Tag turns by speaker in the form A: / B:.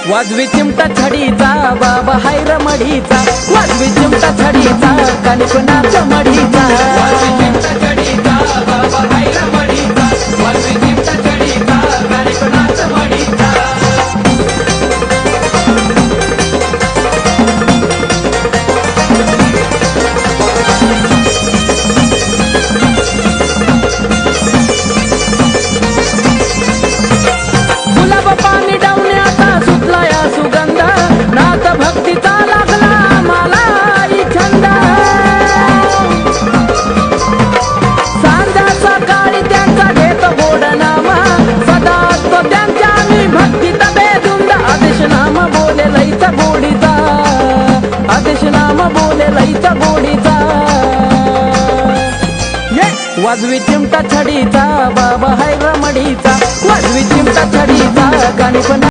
A: वाजवी चिमटा छडीचा बाबा हाय रमडीचा वाजवी चिमटा छडीचा कानिपनाचा मडीचा वाजवी चिमटा छडीचा बाबा हाय रमडीचा वाजवी चिमटा छडीचा कानिपनाचा मडीचा गुलाब पाणी डावण्याचा सुटला या सुगंध नाथ भक्तीचा लागला मला छंद सांजा सकाळी त्यांचा घेत गोड नाम सदा असतो त्यांच्या मी भक्तीत बेधुंद आदेश नाम बोले लईचा गोडीचा आदेश नाम बोले लईचा गोडीचा वाजवी चिमटा छडीचा बाबा हाय रमडीचा वाजवी चिमटा छडीचा कानिपना